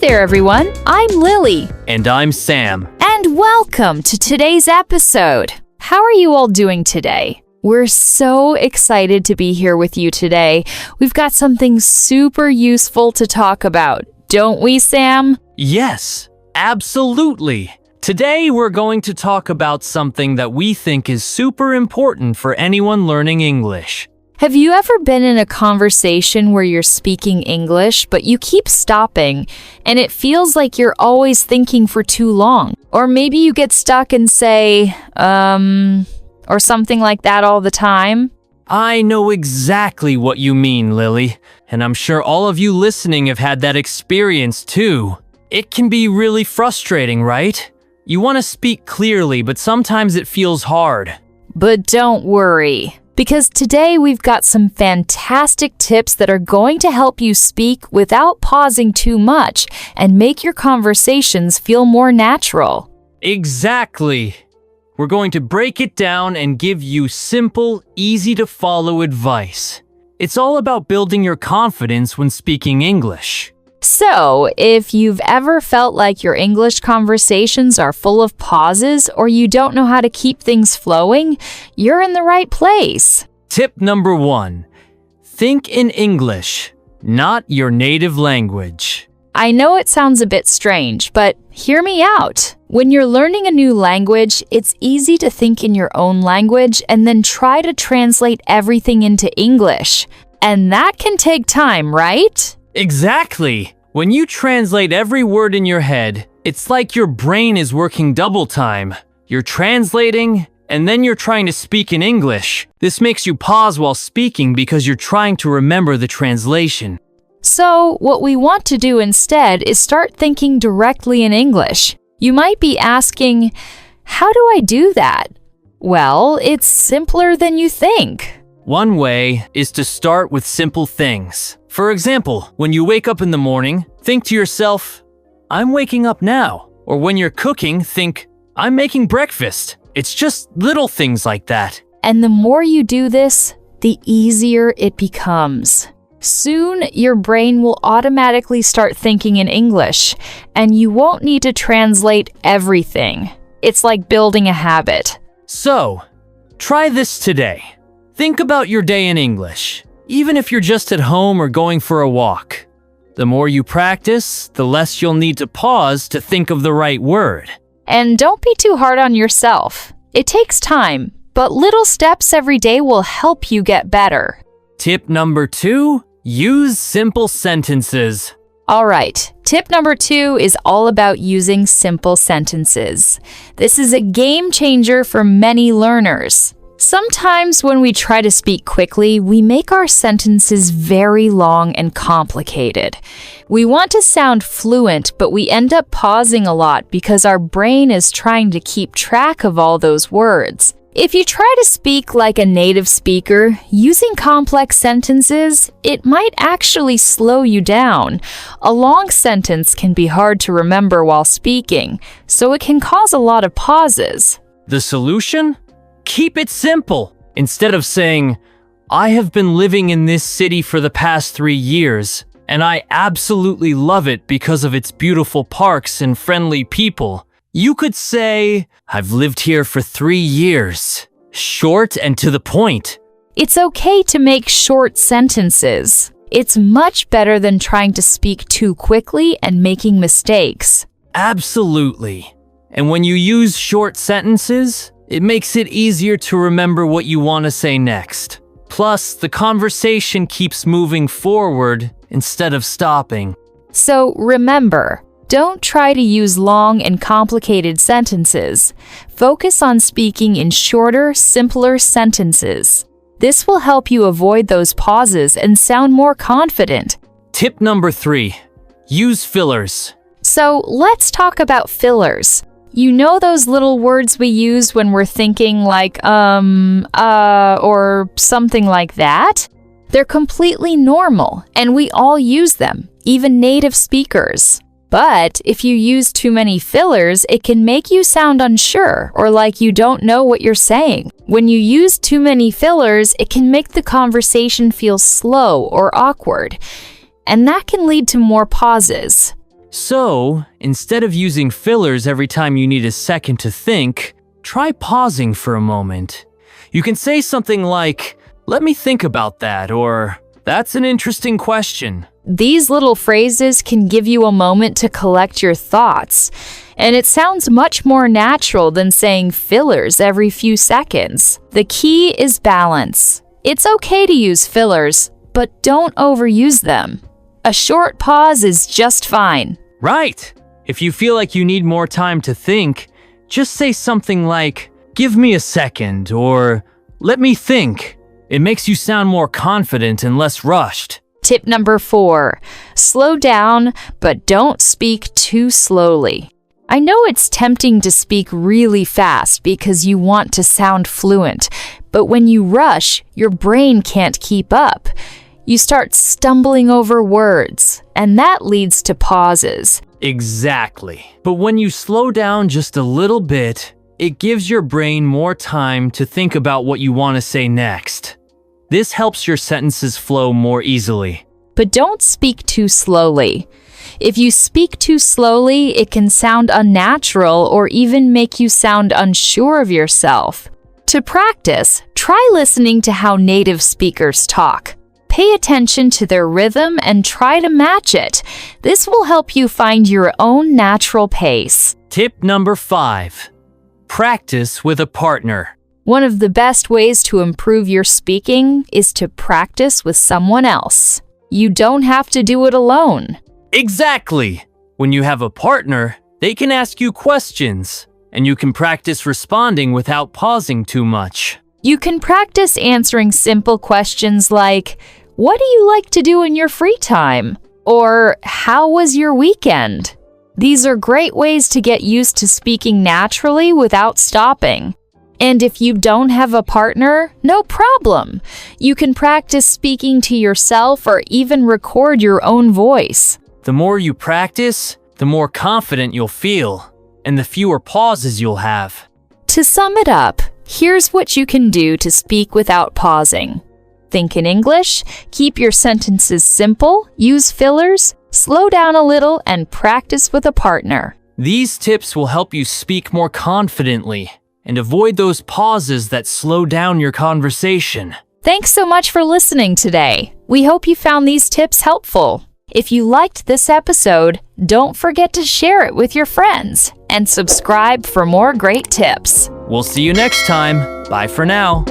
there, everyone. I'm Lily. And I'm Sam. And welcome to today's episode. How are you all doing today? We're so excited to be here with you today. We've got something super useful to talk about, don't we, Sam? Yes, absolutely. Today we're going to talk about something that we think is super important for anyone learning English. Have you ever been in a conversation where you're speaking English, but you keep stopping, and it feels like you're always thinking for too long? Or maybe you get stuck and say, or something like that all the time? I know exactly what you mean, Lily, and I'm sure all of you listening have had that experience too. It can be really frustrating, right? You want to speak clearly, but sometimes it feels hard. But don't worry, because today we've got some fantastic tips that are going to help you speak without pausing too much and make your conversations feel more natural. Exactly. We're going to break it down and give you simple, easy-to-follow advice. It's all about building your confidence when speaking English. So, if you've ever felt like your English conversations are full of pauses or you don't know how to keep things flowing, you're in the right place. Tip number 1. Think in English, not your native language. I know it sounds a bit strange, but hear me out. When you're learning a new language, it's easy to think in your own language and then try to translate everything into English. And that can take time, right? Exactly. When you translate every word in your head, it's like your brain is working double time. You're translating, and then you're trying to speak in English. This makes you pause while speaking because you're trying to remember the translation. So, what we want to do instead is start thinking directly in English. You might be asking, how do I do that? Well, it's simpler than you think. One way is to start with simple things. For example, when you wake up in the morning, think to yourself, I'm waking up now. Or when you're cooking, think, I'm making breakfast. It's just little things like that. And the more you do this, the easier it becomes. Soon, your brain will automatically start thinking in English, and you won't need to translate everything. It's like building a habit. So, try this today. Think about your day in English, even if you're just at home or going for a walk. The more you practice, the less you'll need to pause to think of the right word. And don't be too hard on yourself. It takes time, but little steps every day will help you get better. Tip number 2, use simple sentences. All right, tip number 2 is all about using simple sentences. This is a game changer for many learners. Sometimes when we try to speak quickly, we make our sentences very long and complicated. We want to sound fluent, but we end up pausing a lot because our brain is trying to keep track of all those words. If you try to speak like a native speaker, using complex sentences, it might actually slow you down. A long sentence can be hard to remember while speaking, so it can cause a lot of pauses. The solution? Keep it simple. Instead of saying, I have been living in this city for the past 3 years, and I absolutely love it because of its beautiful parks and friendly people, you could say, I've lived here for 3 years. Short and to the point. It's okay to make short sentences. It's much better than trying to speak too quickly and making mistakes. Absolutely. And when you use short sentences, it makes it easier to remember what you want to say next. Plus, the conversation keeps moving forward instead of stopping. So remember, don't try to use long and complicated sentences. Focus on speaking in shorter, simpler sentences. This will help you avoid those pauses and sound more confident. Tip number 3, use fillers. So let's talk about fillers. You know those little words we use when we're thinking like, or something like that? They're completely normal, and we all use them, even native speakers. But if you use too many fillers, it can make you sound unsure or like you don't know what you're saying. When you use too many fillers, it can make the conversation feel slow or awkward, and that can lead to more pauses. So, instead of using fillers every time you need a second to think, try pausing for a moment. You can say something like, "Let me think about that," or "That's an interesting question." These little phrases can give you a moment to collect your thoughts, and it sounds much more natural than saying fillers every few seconds. The key is balance. It's okay to use fillers, but don't overuse them. A short pause is just fine. Right! If you feel like you need more time to think, just say something like, "Give me a second," or "Let me think." It makes you sound more confident and less rushed. Tip number 4, slow down, but don't speak too slowly. I know it's tempting to speak really fast because you want to sound fluent, but when you rush, your brain can't keep up. You start stumbling over words, and that leads to pauses. Exactly. But when you slow down just a little bit, it gives your brain more time to think about what you want to say next. This helps your sentences flow more easily. But don't speak too slowly. If you speak too slowly, it can sound unnatural or even make you sound unsure of yourself. To practice, try listening to how native speakers talk. Pay attention to their rhythm and try to match it. This will help you find your own natural pace. Tip number 5. Practice with a partner. One of the best ways to improve your speaking is to practice with someone else. You don't have to do it alone. Exactly! When you have a partner, they can ask you questions, and you can practice responding without pausing too much. You can practice answering simple questions like, "What do you like to do in your free time?" Or, "How was your weekend?" These are great ways to get used to speaking naturally without stopping. And if you don't have a partner, no problem. You can practice speaking to yourself or even record your own voice. The more you practice, the more confident you'll feel, and the fewer pauses you'll have. To sum it up, here's what you can do to speak without pausing. Think in English, keep your sentences simple, use fillers, slow down a little, and practice with a partner. These tips will help you speak more confidently and avoid those pauses that slow down your conversation. Thanks so much for listening today. We hope you found these tips helpful. If you liked this episode, don't forget to share it with your friends and subscribe for more great tips. We'll see you next time. Bye for now.